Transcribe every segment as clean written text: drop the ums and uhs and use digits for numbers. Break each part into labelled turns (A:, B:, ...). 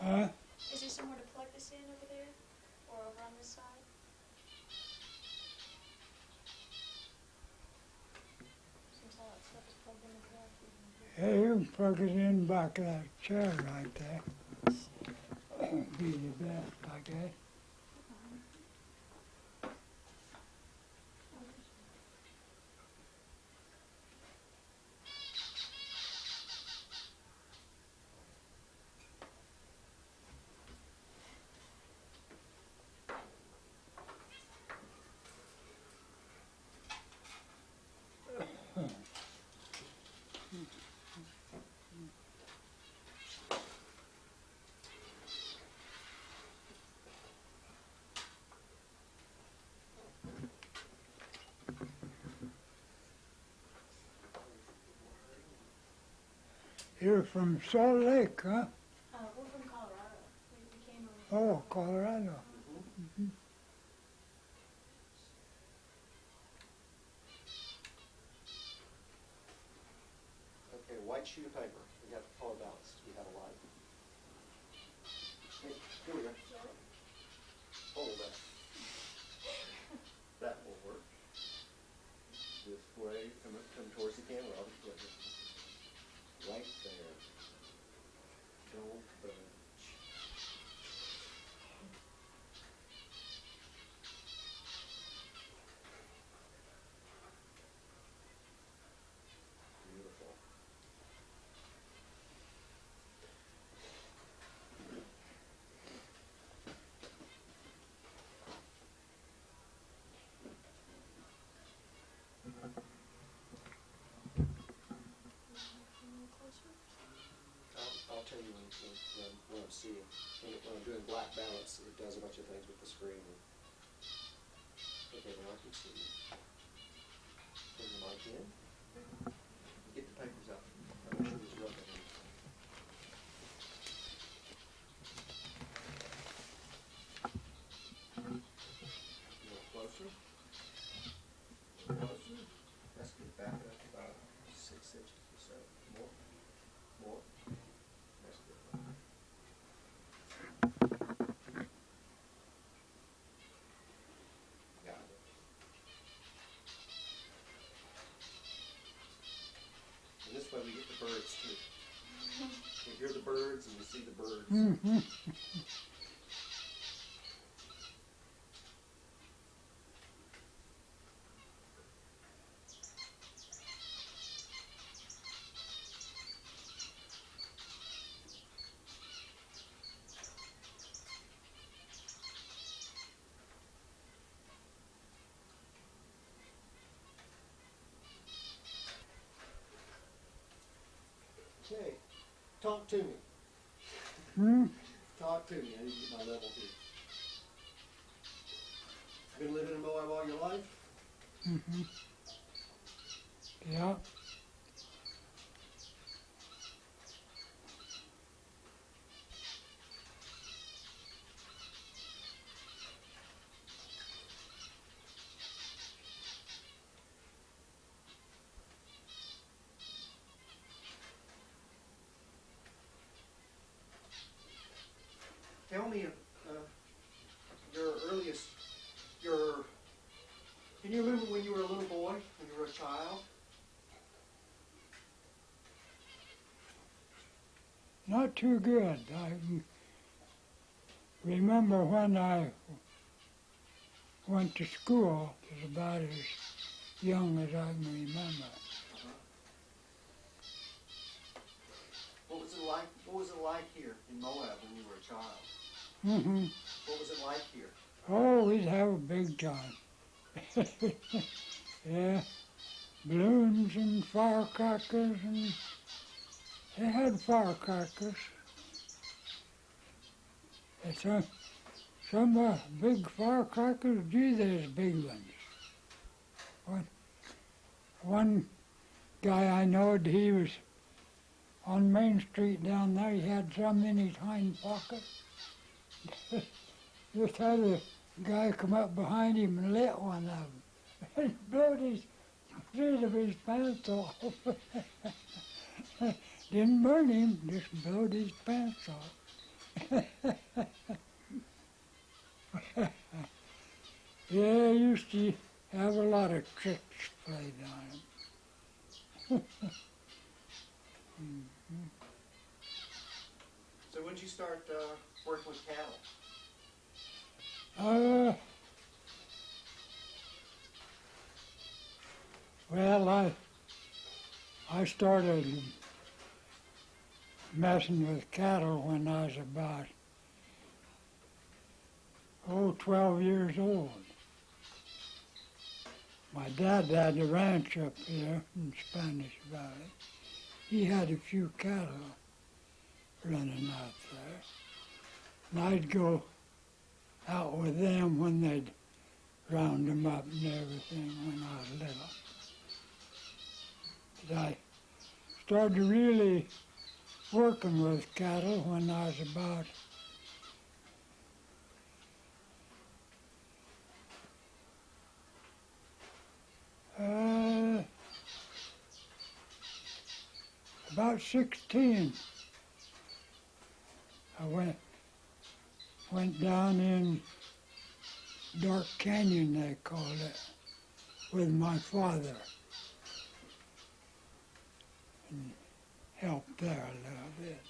A: Is there somewhere to plug this in over there? Or over on this side? Since all that stuff is plugged in the back.
B: Yeah, you can plug it in back of that chair right there. Be the best, I guess. You're from Salt Lake, huh?
A: We're from Colorado. We came over.
B: Oh, Colorado.
C: Okay, white sheet of paper. We have color balance. We have a light. Hey, here we go. Hold that. That will work. This way, come towards the camera. I'll just put it right there. Don't budge. Beautiful. I'll tell you when I'm seeing. When I'm doing black balance, it does a bunch of things with the screen. Okay, now I can see you. Bring the mic in. Get the papers out. I'm sure there's rubber in it. A little closer. A little closer. That's good. Back it up about 6 inches or so. More. More. That's good. Got it. And this way we get the birds too. We hear the birds and we see the birds.
B: Mm-hmm.
C: Okay, talk to me.
B: Hmm?
C: Talk to me. I need to get my level here. Been living in Moab all your life?
B: Mm-hmm. Yeah.
C: Tell me your earliest, can you remember when you were a little boy, when you were a child?
B: Not too good. I remember when I went to school, it was about as young as I can remember.
C: What was it like here in Moab when you were a child?
B: Mm-hmm.
C: What was it like here?
B: Oh, we'd have a big time. Yeah, balloons and firecrackers, and they had firecrackers. And some big firecrackers, gee, there's big ones. One guy I knowed, he was on Main Street down there, he had some in his hind pocket. Just had a guy come up behind him and lit one of them. And blowed his seat of his pants off. Didn't burn him, just blowed his pants off. Yeah, I used to have a lot of tricks played on him.
C: So when did you start working with cattle?
B: Well, I started messing with cattle when I was about 12 years old. My dad had a ranch up here in Spanish Valley. He had a few cattle running out there. And I'd go out with them when they'd round them up and everything when I was little. But I started really working with cattle when I was about about 16. I went down in Dark Canyon, they called it, with my father and helped there a little bit.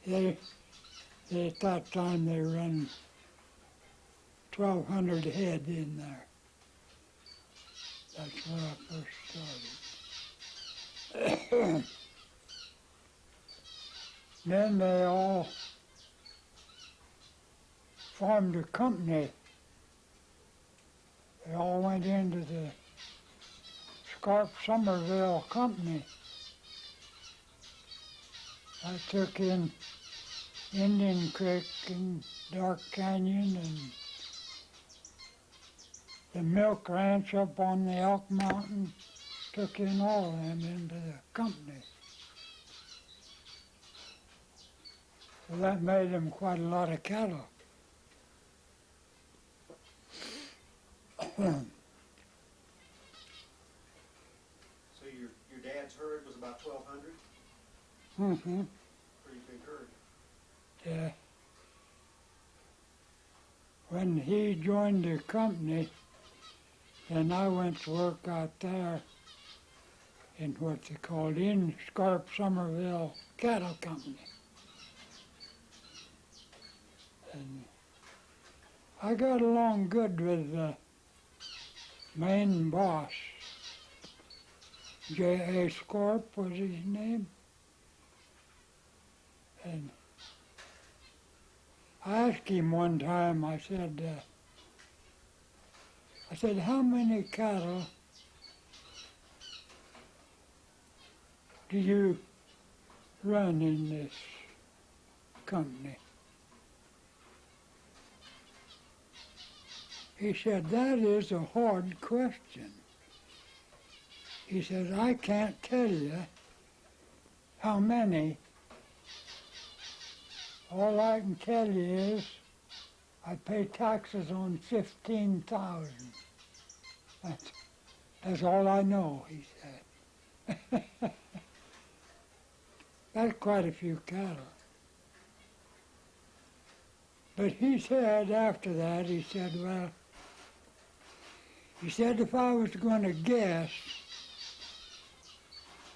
B: They at that time they run 1,200 head in there. That's where I first started. Then they all formed a company. They all went into the Stewart Summerville company. I took in Indian Creek and Dark Canyon and the milk ranch up on the Elk Mountain. Took in all of them into the company. So that made them quite a lot of cattle.
C: So your dad's herd was about 1,200?
B: Mm-hmm.
C: Pretty big herd.
B: Yeah. When he joined the company, then I went to work out there in what they called in Stewart Summerville Cattle Company. And I got along good with the main boss. J.A. Scorp was his name. And I asked him one time, I said, how many cattle do you run in this company? He said, that is a hard question. He said, I can't tell you how many. All I can tell you is I pay taxes on 15,000. That's all I know, he said. That's quite a few cattle. But he said after that, he said, if I was going to guess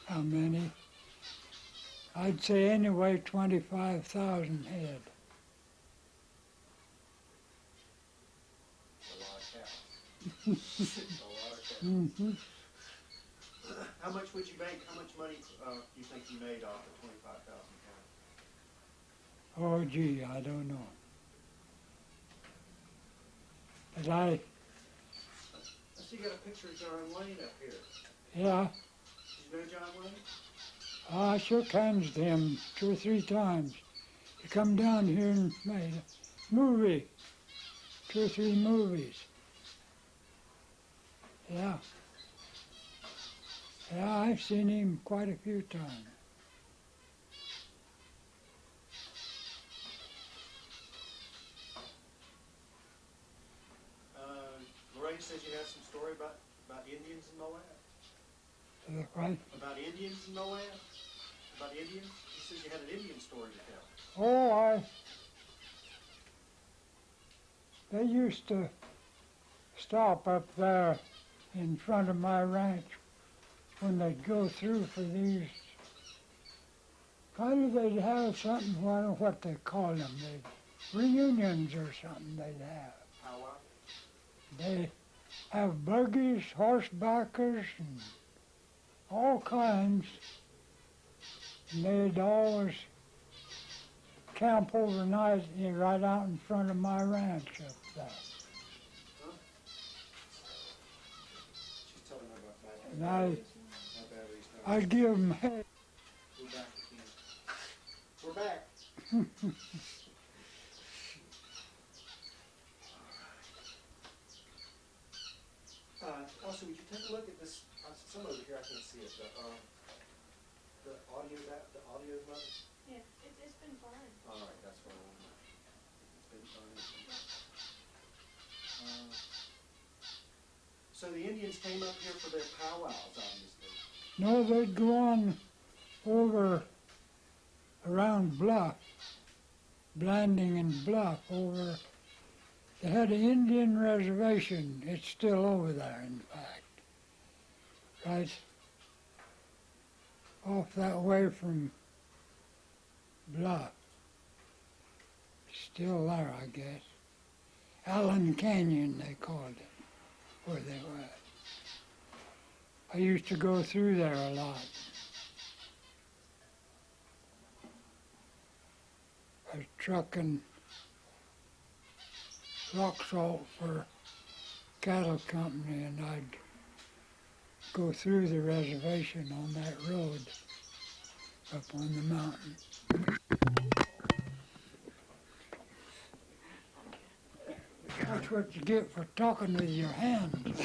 B: how many, I'd say anyway 25,000 head.
C: A lot of cattle. A lot of cattle.
B: Mm-hmm.
C: How much would you make? How much money do you think you made off of 25,000 cattle?
B: Oh, gee, I don't know. But I
C: see you got a picture of John Wayne up here.
B: yeah,
C: Did you know John Wayne?
B: I shook hands with him 2 or 3 times. He come down here and made a movie, 2 or 3 movies. Yeah. Yeah, I've seen him quite a few times.
C: Lorraine says you have some story about Indians in Moab.
B: Right?
C: About Indians in Moab? About Indians? He says you had an Indian story to tell.
B: Oh, they used to stop up there in front of my ranch when they'd go through for these. Kind of they'd have something, I don't know what they call them, reunions or something they'd have.
C: Powwow?
B: They have buggies, horsebackers, and all kinds. And they'd always camp overnight right out in front of my ranch up there.
C: Huh? She's telling me about back.
B: And
C: My battery's not.
B: I'd give them hay.
C: We're back again. We're back. Also, would you take a look at this? Some over here I can't see it. The audio, the audio's not.
A: Yeah, it's been fine.
C: All right, that's what I want to know. It's been fine. So the Indians came up here for their powwows, obviously.
B: No, they'd go on over around Bluff, Blanding and Bluff, over. They had an Indian reservation. It's still over there, in fact. Right off that way from Bluff. Still there, I guess. Allen Canyon, they called it, where they were. I used to go through there a lot. I was trucking rock salt for cattle company, and I'd go through the reservation on that road up on the mountain. That's what you get for talking with your hands.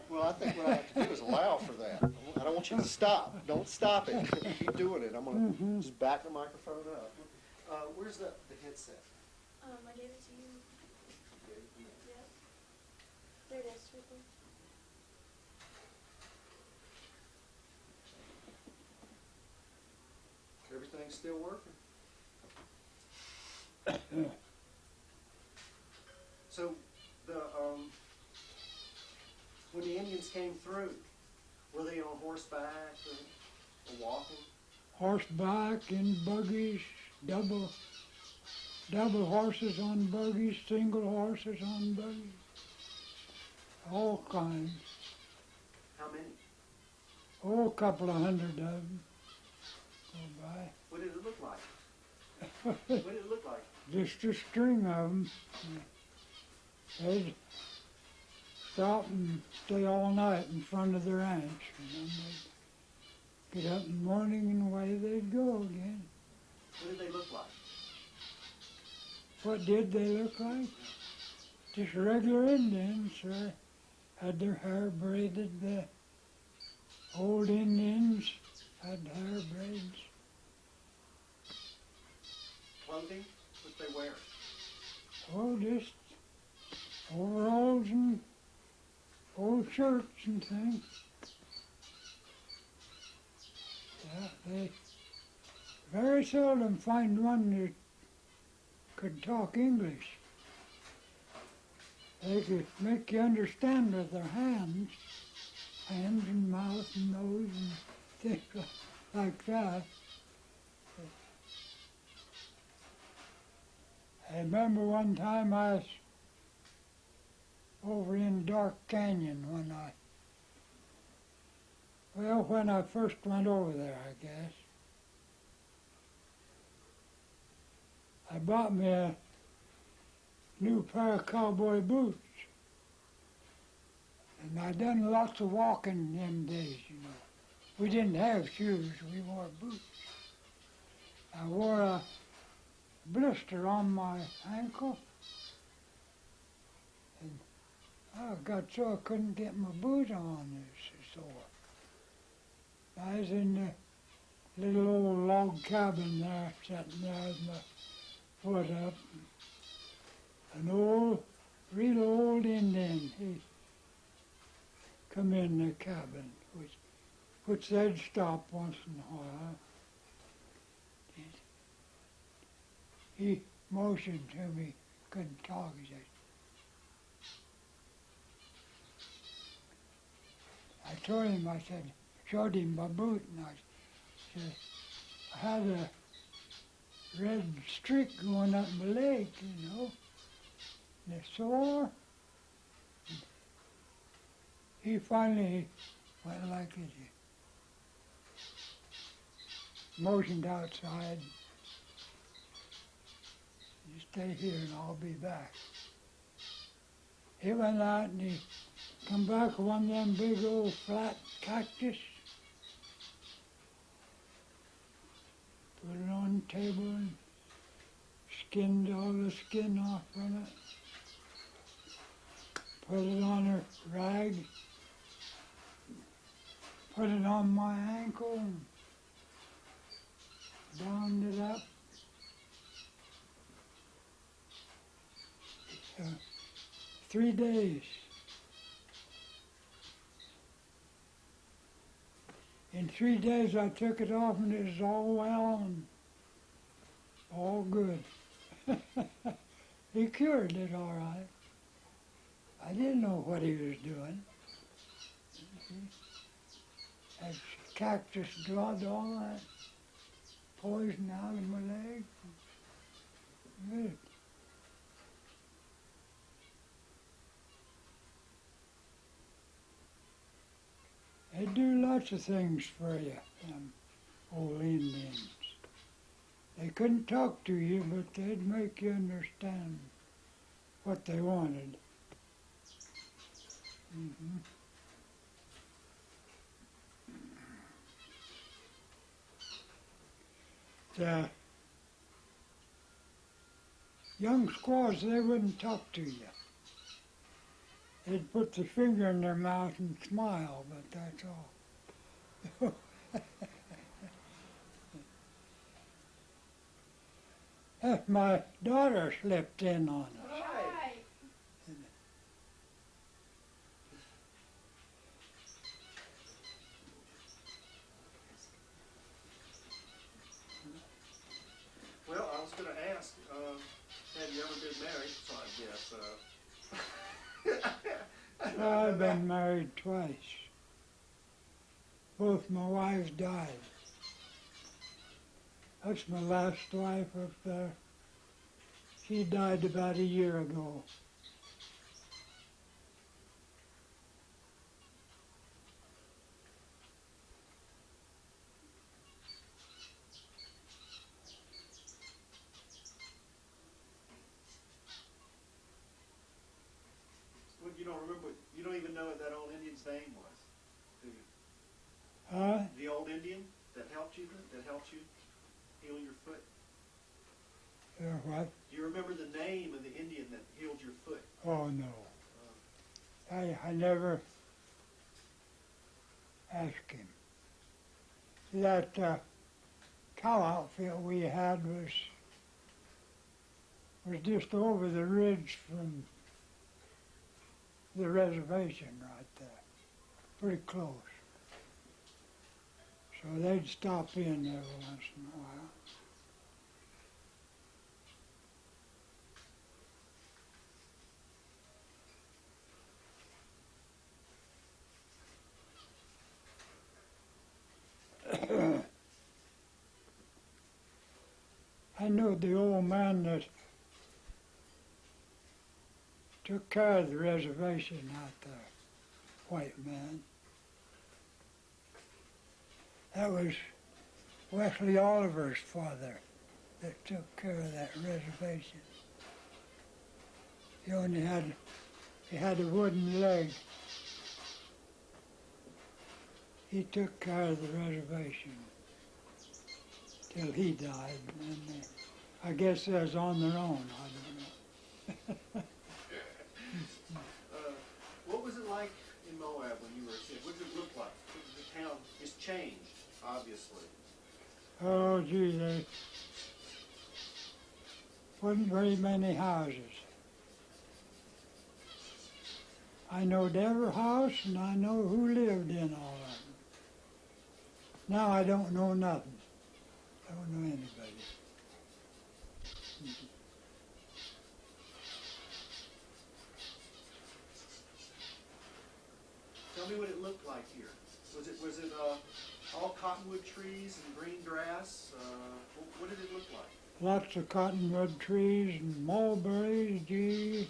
C: Well, I think what I have to do is allow for that. I don't want you to stop. Don't stop it. Keep doing it. I'm going to just back the microphone up. Where's the headset?
A: I gave it to you. Yep. There it is, right there.
C: Everything's still working. So when the Indians came through, were they on horseback or walking?
B: Horseback in buggies, double horses on buggies, single horses on buggies, all kinds.
C: How many?
B: Oh, a couple of hundred of them go by.
C: What did it look like? What did it look like?
B: Just a string of them. They'd stop and stay all night in front of the ranch, and then they'd get up in the morning and away they'd go again.
C: What did they look like?
B: What did they look like? Just regular Indians, had their hair braided. The old Indians had hair braids.
C: Clothing? What they wear?
B: Oh, just overalls and old shirts and things. Yeah, they very seldom find one that could talk English. They could make you understand with their hands and mouth and nose and things like that. I remember one time I was over in Dark Canyon when I first went over there, I guess. I bought me a new pair of cowboy boots. And I done lots of walking in them days, you know. We didn't have shoes, we wore boots. I wore a blister on my ankle, and I got so I couldn't get my boot on, it was sore. I was in the little old log cabin there, sitting there with my foot up. An real old Indian, he come in the cabin, which they'd stop once in a while. he motioned to me, couldn't talk. He said, I told him, I said, showed him my boot, and I said, I had a red streak going up my leg, you know, and it's sore. He finally went like this. He motioned outside. You stay here and I'll be back. He went out and he come back with one of them big old flat cactus. Put it on the table and skinned all the skin off from it. Put it on a rag. Put it on my ankle and bound it up. 3 days. In 3 days I took it off and it was all well and all good. He cured it all right. I didn't know what he was doing. That cactus drawn all that poison out of my leg. Good. They do lots of things for you, them old Indians. They couldn't talk to you, but they'd make you understand what they wanted. Mm-hmm. The young squaws, they wouldn't talk to you. They'd put the finger in their mouth and smile, but that's all. My daughter slipped in on us.
A: Right.
C: Well, I was going to ask, have you ever been married? So I guess.
B: I've been married twice. Both my wives died. That's my last wife up there. She died about a year ago.
C: Well, you don't remember, you don't even know what that old Indian's name was, do you? The old Indian that helped you heal your foot?
B: What?
C: Do you remember the name of the Indian that healed your foot?
B: Oh, no. I never asked him. That cow outfit we had was just over the ridge from the reservation right there, pretty close. So they'd stop in every once in a while. I know the old man that took care of the reservation out there, white man. That was Wesley Oliver's father that took care of that reservation. He had a wooden leg. He took care of the reservation till he died. And I guess they was on their own, I don't know.
C: What was it like in Moab when you were a kid? What did it look like? The town has changed, obviously.
B: Oh, gee, there wasn't very many houses. I knowed every house and I know who lived in all of them. Now I don't know nothing. I don't know anybody.
C: Tell me what it looked like here. Was it all cottonwood trees and green grass? What did it look like?
B: Lots of cottonwood trees and mulberries, gee,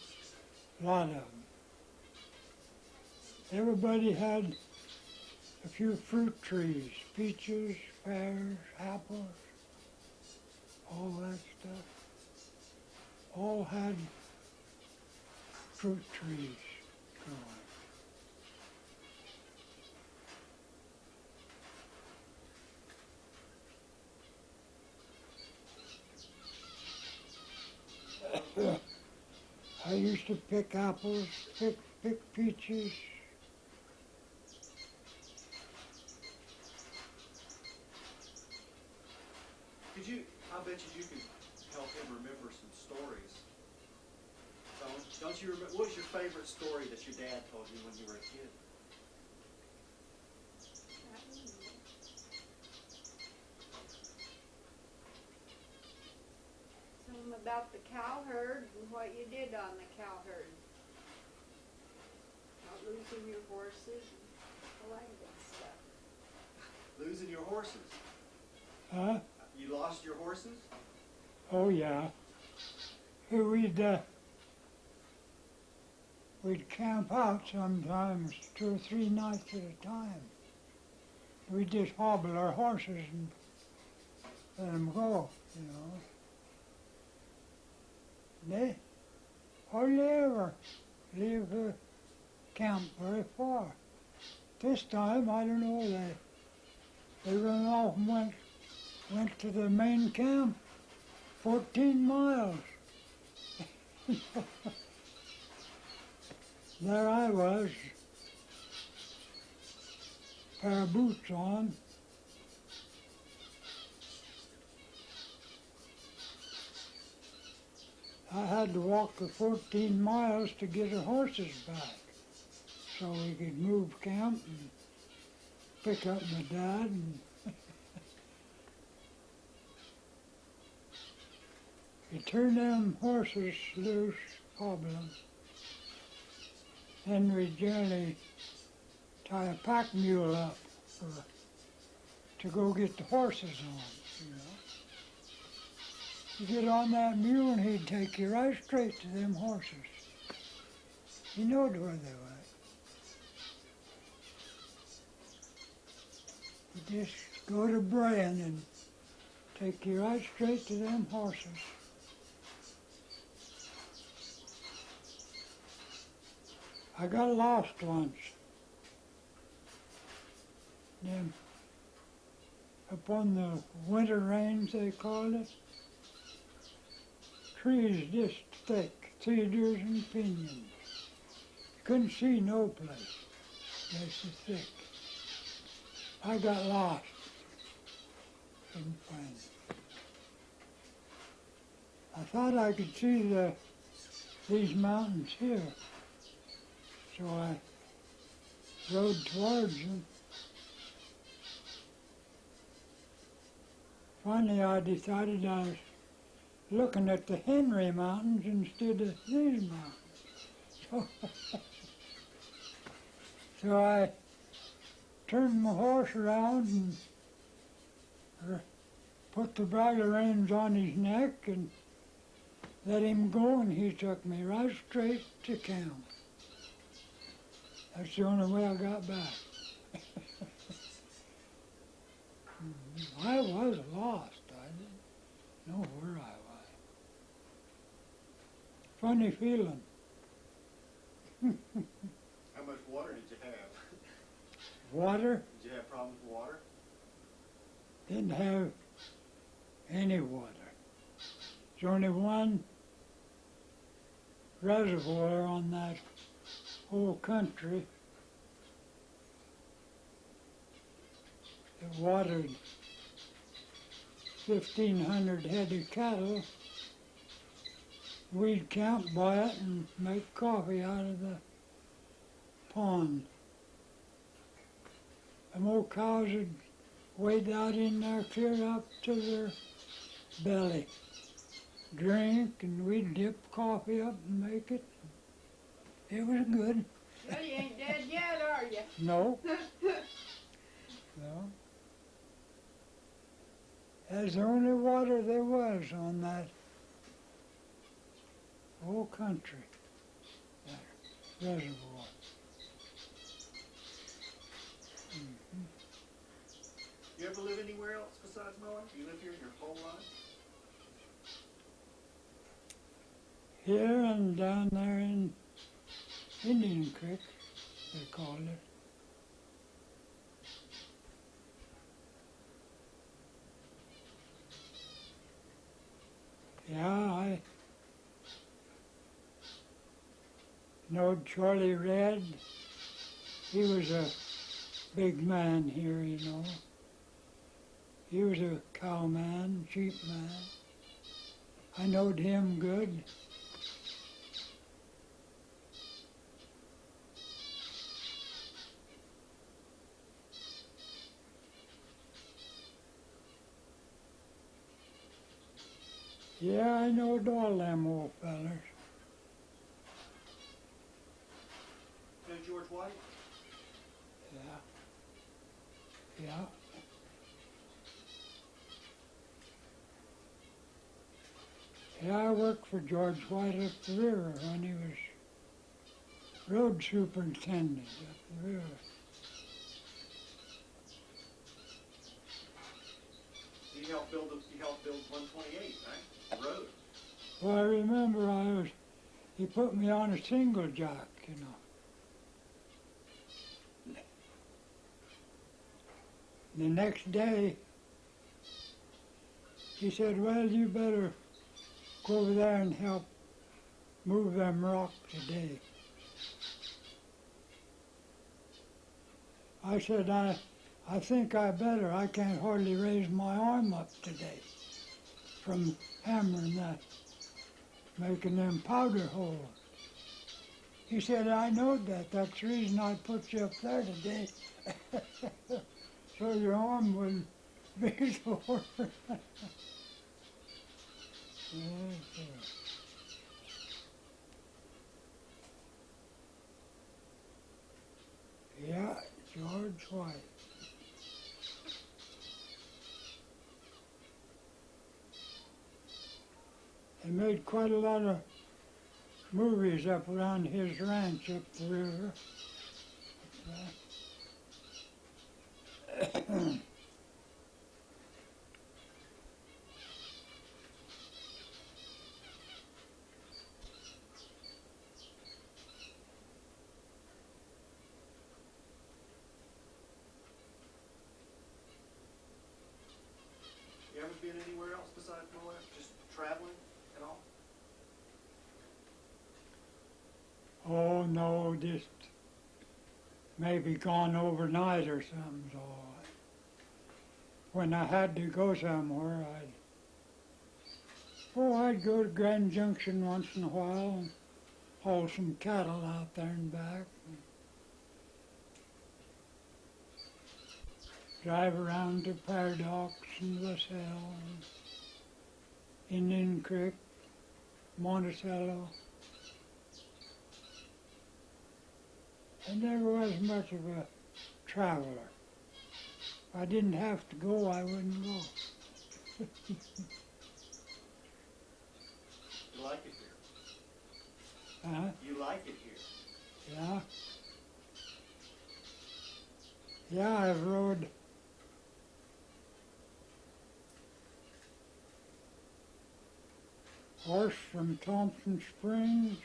B: a lot of them. Everybody had a few fruit trees, peaches, pears, apples, all that stuff. All had fruit trees growing. I used to pick apples, pick peaches.
C: I bet you could help him remember some stories. Don't you remember, what was your favorite story that your dad told you when you were a kid?
D: Something about the cow herd and what you did on the cow herd. Not losing your horses and all that good stuff.
C: Losing your horses.
B: Huh?
C: You lost your horses?
B: Oh yeah. We'd camp out sometimes 2 or 3 nights at a time. We'd just hobble our horses and let them go, you know. They hardly ever leave the camp very far. This time, I don't know, they ran off and went to the main camp, 14 miles. There I was, pair of boots on. I had to walk the 14 miles to get the horses back so we could move camp and pick up my dad. And you turn them horses loose, hobbling. Then we generally tie a pack mule up to go get the horses on, you know. You get on that mule and he'd take you right straight to them horses. He knowed where they were. You just go to braying and take you right straight to them horses. I got lost once. Then up on the winter range, they called it. Trees this thick, cedars and pinyons. You couldn't see no place. That's so thick. I got lost. Couldn't find it. I thought I could see these mountains here. So I rode towards them. Finally, I decided I was looking at the Henry Mountains instead of these mountains. So I turned my horse around and put the bridle reins on his neck and let him go, and he took me right straight to camp. That's the only way I got back. I was lost. I didn't know where I was. Funny feeling.
C: How much water did you have?
B: Water?
C: Did you have problems with water?
B: Didn't have any water. There's only one reservoir on that whole country. It watered 1,500 head of cattle. We'd camp by it and make coffee out of the pond. Them old cows would wade out in there clear up to their belly, drink, and we'd dip coffee up and make it. It was good.
D: Well, you ain't dead yet, are are you?
B: No. No. That's the only water there was on that whole country, that reservoir.
C: You ever live anywhere else besides Moab? You live here your whole life?
B: Here and down there in Indian Creek, they called it. Yeah, I knowed Charlie Red. He was a big man here, you know. He was a cow man, sheep man. I knowed him good. Yeah, I knowed all them old fellers.
C: You know George White?
B: Yeah. Yeah. Yeah, I worked for George White up the river when he was road superintendent up the river.
C: You helped build 128, right? The road.
B: Well, I remember he put me on a single jack, you know. The next day, he said, well, you better go over there and help move them rocks today. I said, I think I better. I can't hardly raise my arm up today from hammering that, making them powder holes. He said, I know that. That's the reason I put you up there today. So your arm wouldn't be sore. Yeah, George White. They made quite a lot of movies up around his ranch up the river.
C: You ever been anywhere else besides Moab? Just traveling at all?
B: Oh no, just maybe gone overnight or something. So when I had to go somewhere, I'd go to Grand Junction once in a while and haul some cattle out there and back. And drive around to Paradox and LaSalle and Indian Creek, Monticello. I never was much of a traveler. If I didn't have to go, I wouldn't go.
C: You like it here?
B: Huh?
C: You like it here?
B: Yeah. Yeah, I've rode horse from Thompson Springs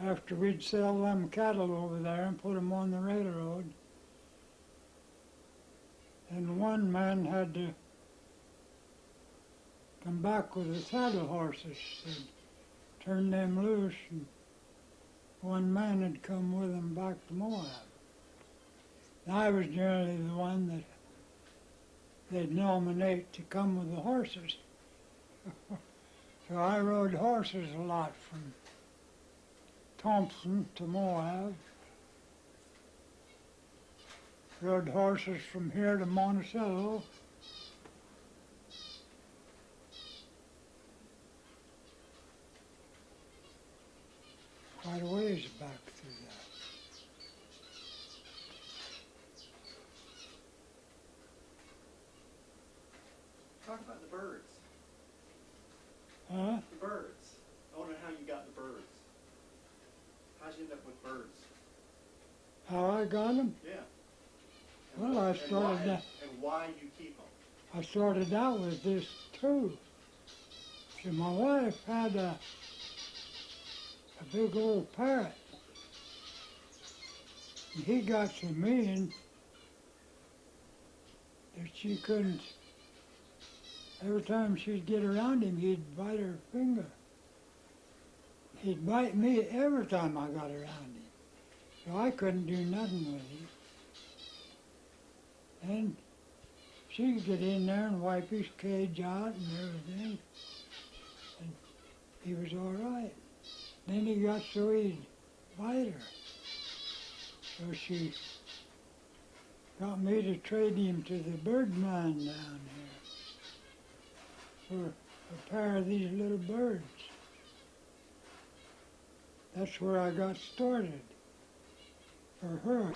B: after we'd sell them cattle over there and put them on the railroad. And one man had to come back with the saddle horses and turn them loose, and one man had come with them back to Moab. And I was generally the one that they'd nominate to come with the horses. So I rode horses a lot from Thompson to Moab. Rode horses from here to Monticello. quite a ways back through that.
C: Talk about the birds.
B: Huh?
C: The birds. I wonder how you got the birds. How'd you end up with birds?
B: How I got them?
C: Yeah.
B: Well, I started that.
C: And why you keep them?
B: I started out with this too. See, my wife had a big old parrot. And he got so mean that she couldn't, every time she'd get around him, he'd bite her finger. He'd bite me every time I got around him. So I couldn't do nothing with him. And she'd get in there and wipe his cage out and everything. And he was all right. Then he got so he'd bite her. So she got me to trade him to the bird mine down here for a pair of these little birds. That's where I got started for her.